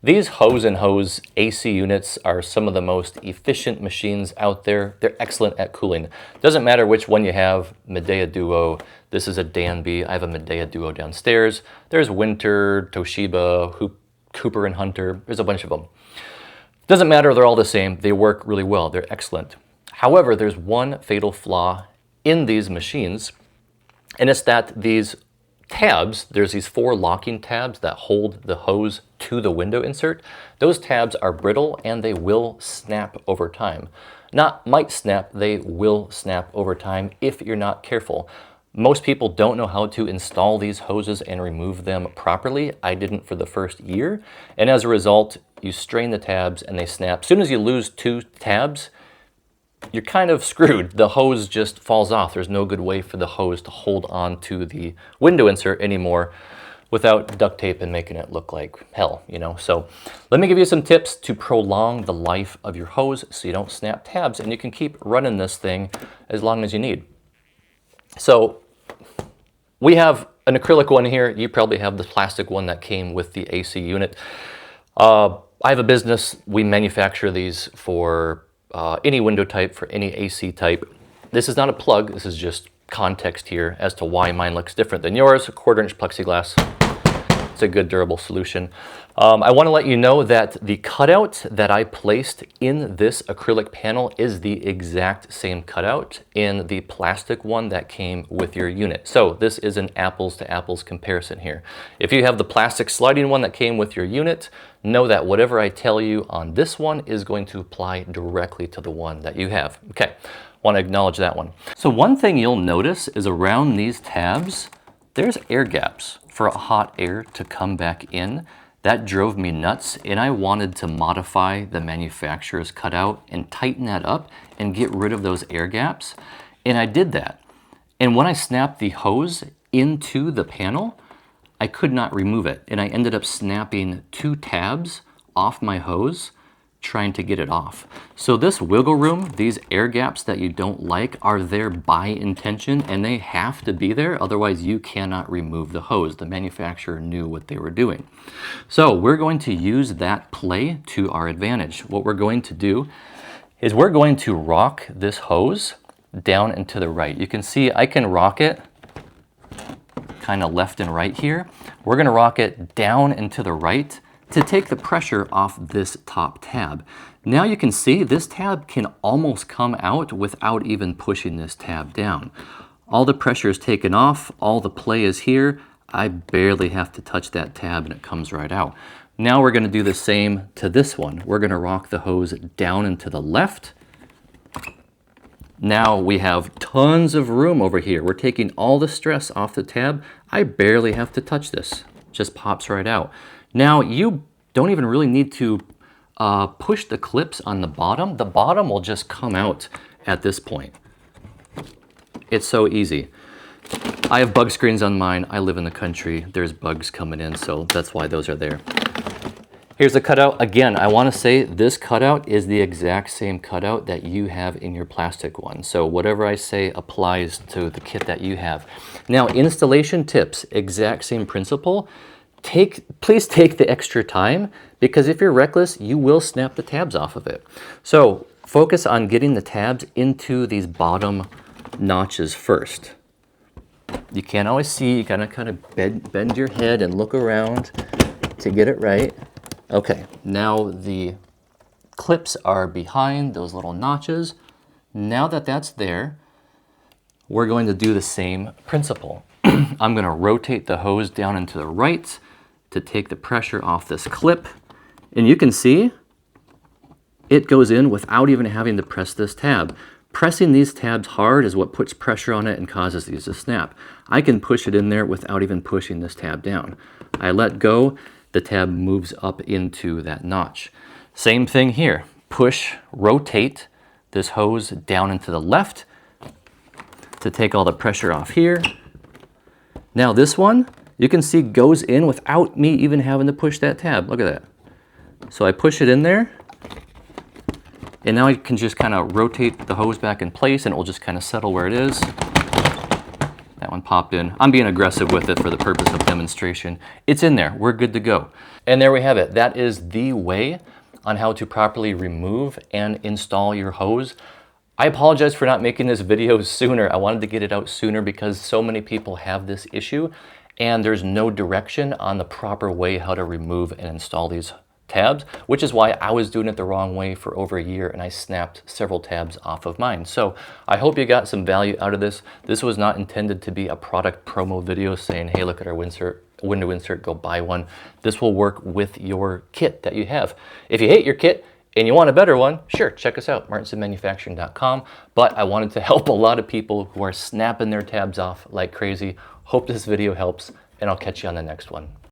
These hose and hose AC units are some of the most efficient machines out there. They're excellent at cooling. Doesn't matter which one you have, Midea Duo, this is a Danby, I have a Midea Duo downstairs. There's Winter, Toshiba, Cooper and Hunter, there's a bunch of them. Doesn't matter, they're all the same. They work really well, they're excellent. However, there's one fatal flaw in these machines, and it's that these tabs, there's these 4 locking tabs that hold the hose to the window insert. Those tabs are brittle and they will snap over time. Not might snap, they will snap over time if you're not careful. Most people don't know how to install these hoses and remove them properly. I didn't for the first year. And as a result, you strain the tabs and they snap. As soon as you lose 2 tabs, you're kind of screwed. The hose just falls off. There's no good way for the hose to hold on to the window insert anymore without duct tape and making it look like hell, you know. So let me give you some tips to prolong the life of your hose so you don't snap tabs and you can keep running this thing as long as you need. So we have an acrylic one here. You probably have the plastic one that came with the AC unit. I have a business. We manufacture these for any window type, for any AC type. This is not a plug, this is just context here as to why mine looks different than yours. A 1/4-inch plexiglass, it's a good durable solution. I want to let you know that the cutout that I placed in this acrylic panel is the exact same cutout in the plastic one that came with your unit. So this is an apples to apples comparison here. If you have the plastic sliding one that came with your unit, know that whatever I tell you on this one is going to apply directly to the one that you have. Okay, want to acknowledge that one. So one thing you'll notice is around these tabs, there's air gaps for hot air to come back in. That drove me nuts, and I wanted to modify the manufacturer's cutout and tighten that up and get rid of those air gaps. And I did that. And when I snapped the hose into the panel, I could not remove it. And I ended up snapping 2 tabs off my hose trying to get it off. So this wiggle room, these air gaps that you don't like, are there by intention and they have to be there, otherwise you cannot remove the hose. The manufacturer knew what they were doing. So we're going to use that play to our advantage. What we're going to do is we're going to rock this hose down and to the right. You can see I can rock it kind of left and right here. We're going to rock it down and to the right to take the pressure off this top tab. Now you can see this tab can almost come out without even pushing this tab down. All the pressure is taken off, all the play is here. I barely have to touch that tab and it comes right out. Now we're going to do the same to this one. We're going to rock the hose down and to the left. Now we have tons of room over here. We're taking all the stress off the tab. I barely have to touch this. Just pops right out. Now you don't even really need to push the clips on the bottom. The bottom will just come out at this point. It's so easy. I have bug screens on mine. I live in the country. There's bugs coming in, so that's why those are there. Here's the cutout. Again, I want to say this cutout is the exact same cutout that you have in your plastic one. So whatever I say applies to the kit that you have. Now, installation tips, exact same principle. Please take the extra time, because if you're reckless, you will snap the tabs off of it. So focus on getting the tabs into these bottom notches first. You can't always see, you gotta kind of bend your head and look around to get it right. Okay, now the clips are behind those little notches. Now that that's there, we're going to do the same principle. I'm going to rotate the hose down and to the right to take the pressure off this clip. And you can see it goes in without even having to press this tab. Pressing these tabs hard is what puts pressure on it and causes these to snap. I can push it in there without even pushing this tab down. I let go, the tab moves up into that notch. Same thing here. Push, rotate this hose down and to the left to take all the pressure off here. Now this one, you can see goes in without me even having to push that tab. Look at that. So I push it in there, and now I can just kind of rotate the hose back in place and it will just kind of settle where it is. That one popped in. I'm being aggressive with it for the purpose of demonstration. It's in there. We're good to go. And there we have it. That is the way on how to properly remove and install your hose. I apologize for not making this video sooner. I wanted to get it out sooner because so many people have this issue and there's no direction on the proper way how to remove and install these tabs, which is why I was doing it the wrong way for over a year and I snapped several tabs off of mine. So I hope you got some value out of this. This was not intended to be a product promo video saying, hey, look at our window insert, go buy one. This will work with your kit that you have. If you hate your kit and you want a better one, sure, check us out, martinsonmanufacturing.com. But I wanted to help a lot of people who are snapping their tabs off like crazy. Hope this video helps, and I'll catch you on the next one.